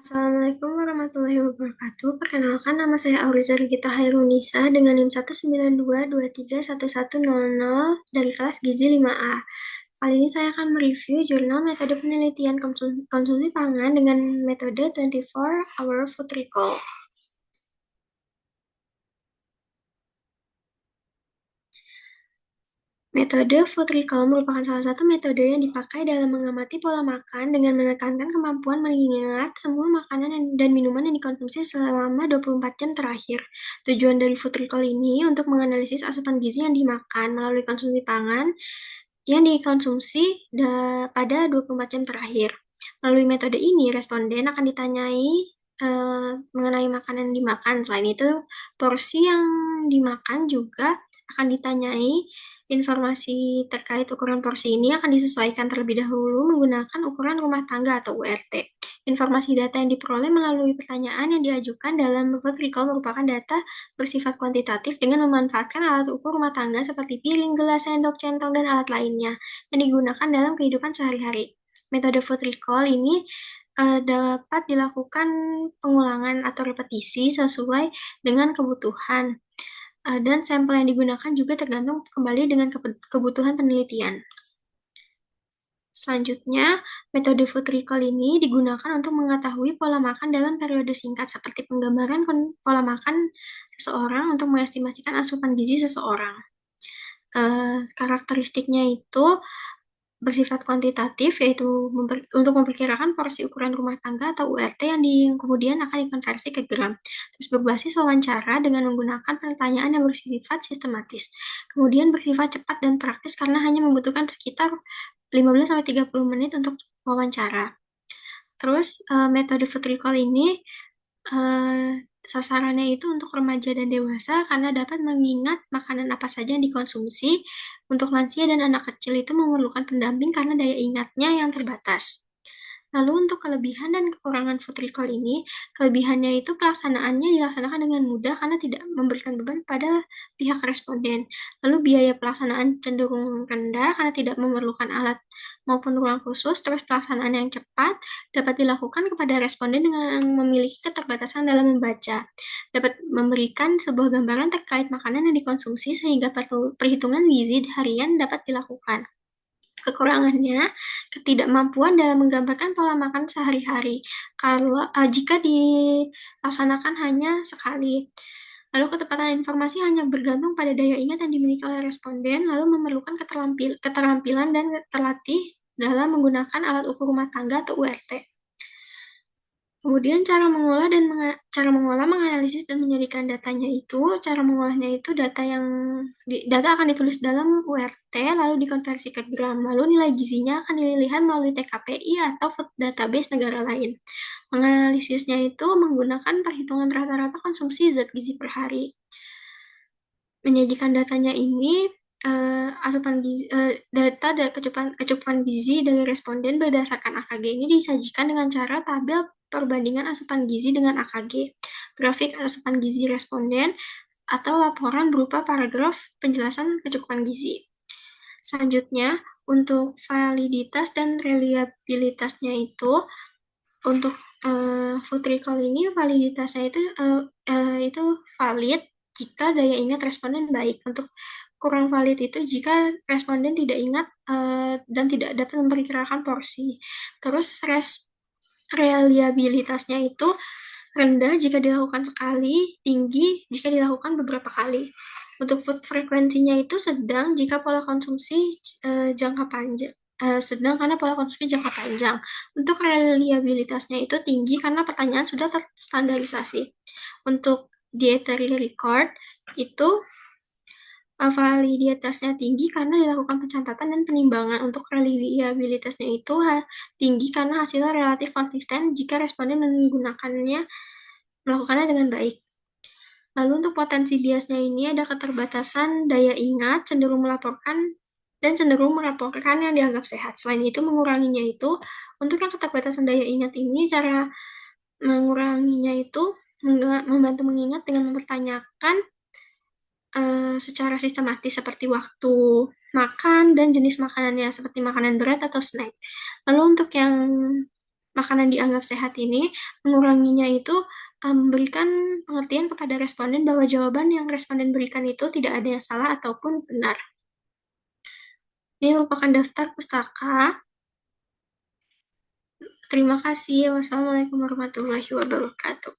Assalamualaikum warahmatullahi wabarakatuh. Perkenalkan, nama saya Aurizar Gita Hairunisa dengan NIM 192231100 dari kelas Gizi 5A. Kali ini saya akan mereview jurnal metode penelitian konsumsi pangan dengan metode 24-hour food recall. Metode food recall merupakan salah satu metode yang dipakai dalam mengamati pola makan dengan menekankan kemampuan mengingat semua makanan dan minuman yang dikonsumsi selama 24 jam terakhir. Tujuan dari food recall ini untuk menganalisis asupan gizi yang dimakan melalui konsumsi pangan yang dikonsumsi pada 24 jam terakhir. Melalui metode ini, responden akan ditanyai mengenai makanan yang dimakan. Selain itu, porsi yang dimakan juga akan ditanyai. Informasi terkait ukuran porsi ini akan disesuaikan terlebih dahulu menggunakan ukuran rumah tangga atau URT. Informasi data yang diperoleh melalui pertanyaan yang diajukan dalam food recall merupakan data bersifat kuantitatif dengan memanfaatkan alat ukur rumah tangga seperti piring, gelas, sendok, centong, dan alat lainnya yang digunakan dalam kehidupan sehari-hari. Metode food recall ini dapat dilakukan pengulangan atau repetisi sesuai dengan kebutuhan. Dan sampel yang digunakan juga tergantung kembali dengan kebutuhan penelitian. Selanjutnya, metode food recall ini digunakan untuk mengetahui pola makan dalam periode singkat seperti penggambaran pola makan seseorang untuk mengestimasikan asupan gizi seseorang. Karakteristiknya itu bersifat kuantitatif, yaitu untuk memperkirakan porsi ukuran rumah tangga atau URT yang kemudian akan dikonversi ke gram. Terus berbasis wawancara dengan menggunakan pertanyaan yang bersifat sistematis. Kemudian bersifat cepat dan praktis karena hanya membutuhkan sekitar 15-30 menit untuk wawancara. Terus metode food recall ini sasarannya itu untuk remaja dan dewasa karena dapat mengingat makanan apa saja yang dikonsumsi. Untuk lansia dan anak kecil itu memerlukan pendamping karena daya ingatnya yang terbatas. Lalu untuk kelebihan dan kekurangan food recall ini, kelebihannya itu pelaksanaannya dilaksanakan dengan mudah karena tidak memberikan beban pada pihak responden. Lalu biaya pelaksanaan cenderung rendah karena tidak memerlukan alat maupun ruang khusus, terus pelaksanaan yang cepat dapat dilakukan kepada responden dengan memiliki keterbatasan dalam membaca. Dapat memberikan sebuah gambaran terkait makanan yang dikonsumsi sehingga perhitungan gizi harian dapat dilakukan. Kekurangannya, ketidakmampuan dalam menggambarkan pola makan sehari-hari jika dilaksanakan hanya sekali. Lalu ketepatan informasi hanya bergantung pada daya ingat yang dimiliki oleh responden, lalu memerlukan keterampilan dan terlatih dalam menggunakan alat ukur rumah tangga atau URT. Kemudian cara mengolah, menganalisis dan menjadikan datanya itu, cara mengolahnya itu data akan ditulis dalam URT lalu dikonversi ke gram, lalu nilai gizinya akan dilihat melalui TKPI atau food database negara lain. Menganalisisnya itu menggunakan perhitungan rata-rata konsumsi zat gizi per hari. Menyajikan datanya ini data kecukupan gizi dari responden berdasarkan AKG ini disajikan dengan cara tabel perbandingan asupan gizi dengan AKG, grafik asupan gizi responden, atau laporan berupa paragraf penjelasan kecukupan gizi. Selanjutnya, untuk validitas dan reliabilitasnya itu, untuk food recall ini validitasnya itu valid jika daya ingat responden baik. Untuk kurang valid itu jika responden tidak ingat dan tidak dapat memperkirakan porsi. Terus reliabilitasnya itu rendah jika dilakukan sekali, tinggi jika dilakukan beberapa kali. Untuk food frekuensinya itu sedang jika pola konsumsi jangka panjang. Sedang karena pola konsumsi jangka panjang. Untuk reliabilitasnya itu tinggi karena pertanyaan sudah terstandarisasi. Untuk dietary record itu validitasnya tinggi karena dilakukan pencatatan dan penimbangan. Untuk reliabilitasnya itu tinggi karena hasilnya relatif konsisten jika responden melakukannya dengan baik. Lalu untuk potensi biasnya ini ada keterbatasan daya ingat, cenderung melaporkan yang dianggap sehat. Selain itu menguranginya itu, untuk yang keterbatasan daya ingat ini, cara menguranginya itu membantu mengingat dengan mempertanyakan secara sistematis seperti waktu makan dan jenis makanannya seperti makanan berat atau snack. Lalu untuk yang makanan dianggap sehat ini, menguranginya itu memberikan pengertian kepada responden bahwa jawaban yang responden berikan itu tidak ada yang salah ataupun benar. Ini merupakan daftar pustaka. Terima kasih. Wassalamualaikum warahmatullahi wabarakatuh.